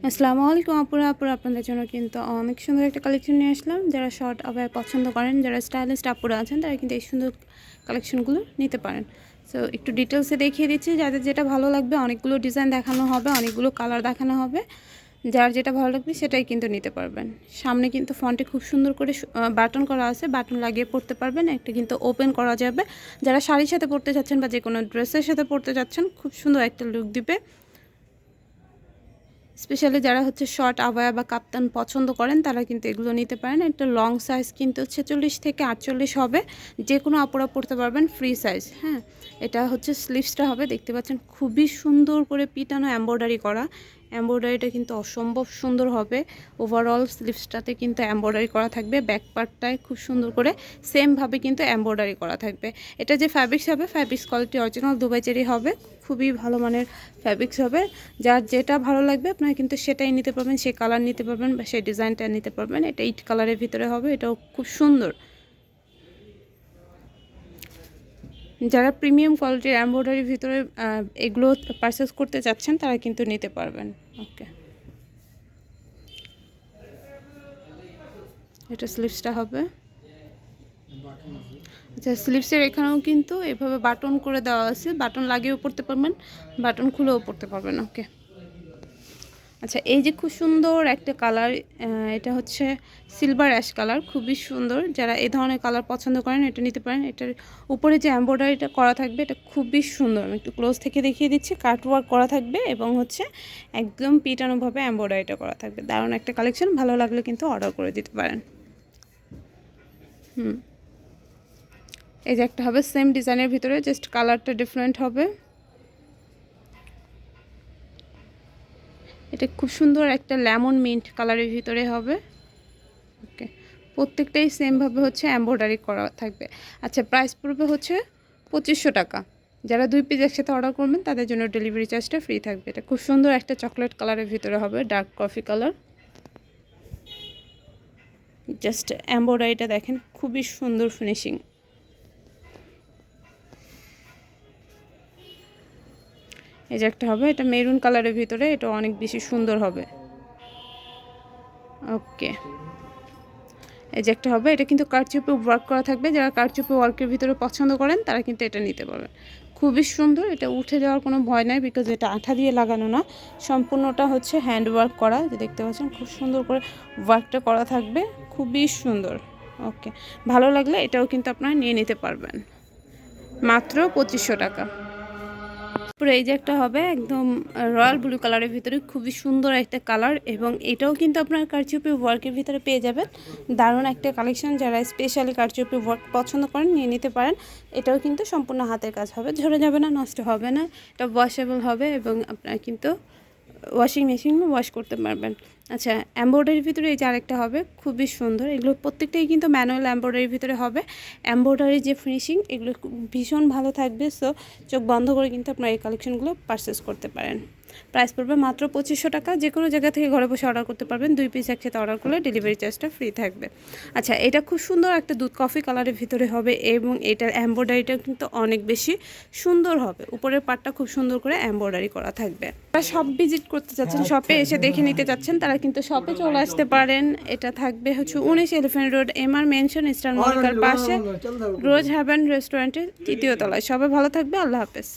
আসসালামু আলাইকুম আপুরা আপনাদের জন্য কিন্তু অনেক সুন্দর একটা কালেকশন নিয়ে আসলাম। যারা শর্ট আবার পছন্দ করেন, যারা স্টাইলিস্ট আপুরা আছেন, তারা কিন্তু এই সুন্দর কালেকশনগুলো নিতে পারেন। সো একটু ডিটেলসে দেখিয়ে দিচ্ছি, যাদের যেটা ভালো লাগবে। অনেকগুলো ডিজাইন দেখানো হবে, অনেকগুলো কালার দেখানো হবে। যার যেটা ভালো লাগবে সেটাই কিন্তু নিতে পারবেন। সামনে কিন্তু ফন্টে খুব সুন্দর করে বাটন করা আছে, বাটন লাগিয়ে পরতে পারবেন। একটা কিন্তু ওপেন করা যাবে। যারা শাড়ির সাথে পরতে চাচ্ছেন বা যে কোনো ড্রেসের সাথে পরতে চাচ্ছেন, খুব সুন্দর একটা লুক দিবে। স্পেশালি যারা হচ্ছে শর্ট আবায়া বা কাপ্তান পছন্দ করেন, তারা কিন্তু এগুলো নিতে পারেন। একটা লং সাইজ কিন্তু 46 থেকে 48 হবে, যে কোনো আপুরা পরতে পারবেন, ফ্রি সাইজ। হ্যাঁ, এটা হচ্ছে স্লিভসটা হবে, দেখতে পাচ্ছেন খুবই সুন্দর করে পিটানো এমব্রয়ডারি করা। এমব্রয়ডারিটা কিন্তু অসম্ভব সুন্দর হবে। ওভারঅল স্লিভসটাতে কিন্তু এমব্রয়ডারি করা থাকবে, ব্যাক পার্টটায় খুব সুন্দর করে সেমভাবে কিন্তু এমব্রয়ডারি করা থাকবে। এটা যে ফ্যাব্রিক্স হবে, fabrics quality original Dubai cherry হবে, খুবই ভালো মানের ফ্যাব্রিক্স হবে। যার যেটা ভালো লাগবে আপনারা কিন্তু সেটাই নিতে পারবেন, সেই কালার নিতে পারবেন বা সেই ডিজাইনটা নিতে পারবেন। এটা 8 কালারের ভিতরে হবে, এটাও খুব সুন্দর। যারা প্রিমিয়াম কোয়ালিটির এমব্রয়ডারির ভিতরে এগুলো পারচেস করতে চাচ্ছেন, তারা কিন্তু নিতে পারবেন। ওকে, এটা স্লিভসটা হবে। আচ্ছা, স্লিভসের এখানেও কিন্তু এভাবে বাটন করে দেওয়া আছে, বাটন লাগিয়েও পরতে পারবেন, বাটন খুলেও পরতে পারবেন। ওকে, আচ্ছা, এই যে খুব সুন্দর একটা কালার, এটা হচ্ছে সিলভার অ্যাশ কালার, খুবই সুন্দর। যারা এই ধরনের কালার পছন্দ করেন, এটা নিতে পারেন। এটার উপরে যে এমব্রয়ডারিটা করা থাকবে, এটা খুবই সুন্দর। আমি একটু ক্লোজ থেকে দেখিয়ে দিচ্ছি। কাটওয়ার্ক করা থাকবে এবং হচ্ছে একদম পিটানোভাবে এমব্রয়ডারিটা করা থাকবে। দারুণ একটা কালেকশন, ভালো লাগলে কিন্তু অর্ডার করে দিতে পারেন। এই যে একটা হবে সেম ডিজাইনের ভিতরে, জাস্ট কালারটা ডিফারেন্ট হবে। এটা খুব সুন্দর একটা লেমন মিন্ট কালারের ভিতরে হবে। ওকে, প্রত্যেকটাই সেমভাবে হচ্ছে এমব্রয়ডারি করা থাকবে। আচ্ছা, প্রাইস পড়বে হচ্ছে 2500 টাকা। যারা 2 পিস একসাথে অর্ডার করবেন, তাদের জন্য ডেলিভারি চার্জটা ফ্রি থাকবে। এটা খুব সুন্দর একটা চকলেট কালারের ভিতরে হবে, ডার্ক কফি কালার। জাস্ট এমব্রয়ডারিটা দেখেন, খুবই সুন্দর ফিনিশিং। এই যে একটা হবে, এটা মেরুন কালারের ভিতরে, এটা অনেক বেশি সুন্দর হবে। ওকে, এই যে একটা হবে, এটা কিন্তু কারচুপি ওয়ার্ক করা থাকবে। যারা কারচুপি ওয়ার্কের ভিতরে পছন্দ করেন, তারা কিন্তু এটা নিতে পারবেন। খুবই সুন্দর, এটা উঠে যাওয়ার কোনো ভয় নাই, বিকজ এটা আঠা দিয়ে লাগানো না, সম্পূর্ণটা হচ্ছে হ্যান্ড ওয়ার্ক করা। যে দেখতে পাচ্ছেন, খুব সুন্দর করে ওয়ার্কটা করা থাকবে, খুবই সুন্দর। ওকে, ভালো লাগলে এটাও কিন্তু আপনারা নিয়ে নিতে পারবেন, মাত্র 2500 টাকা। পুরো এই যে একটা হবে একদম রয়্যাল ব্লু কালারের ভিতরে, খুবই সুন্দর একটা কালার, এবং এটাও কিন্তু আপনার কারচুপি ওয়ার্কের ভিতরে পেয়ে যাবেন। দারুণ একটা কালেকশন, যারা স্পেশালি কারচুপি ওয়ার্ক পছন্দ করেন, নিয়ে নিতে পারেন। এটাও কিন্তু সম্পূর্ণ হাতের কাজ হবে, ঝরে যাবে না, নষ্ট হবে না, এটা ওয়াশেবল হবে এবং আপনারা কিন্তু ওয়াশিং মেশিনে ওয়াশ করতে পারবেন। আচ্ছা, এমব্রয়ডারির ভিতরে এই যে আরেকটা হবে, খুবই সুন্দর। এগুলো প্রত্যেকটাই কিন্তু ম্যানুয়াল এমব্রয়ডারির ভিতরে হবে। এমব্রয়ডারি যে ফিনিশিং, এগুলো ভীষণ ভালো থাকবে। সো চোখ বন্ধ করে কিন্তু আপনারা এই কালেকশনগুলো পারচেস করতে পারেন। প্রাইস পড়বে মাত্র 2500 টাকা। যে কোনো জায়গা থেকে ঘরে বসে অর্ডার করতে পারবেন। 2 পিস একসাথে অর্ডার করলে ডেলিভারি চার্জটা ফ্রি থাকবে। আচ্ছা, এটা খুব সুন্দর একটা দুধ কফি কালারের ভিতরে হবে এবং এটার এমব্রয়ডারিটা কিন্তু অনেক বেশি সুন্দর হবে। উপরের পার্টটা খুব সুন্দর করে এমব্রয়ডারি করা থাকবে। যারা শপ ভিজিট করতে চাচ্ছেন, শপে এসে দেখে নিতে চাচ্ছেন, তারা কিন্তু শপে চলে আসতে পারেন। এটা থাকবে হচ্ছে 19 elephant road, MR mansion, eastern মল্লিকার পাশে, রোজ হ্যাভেন রেস্টুরেন্টের 3য় তলায়। সবাই ভালো থাকবে, আল্লাহ হাফেজ।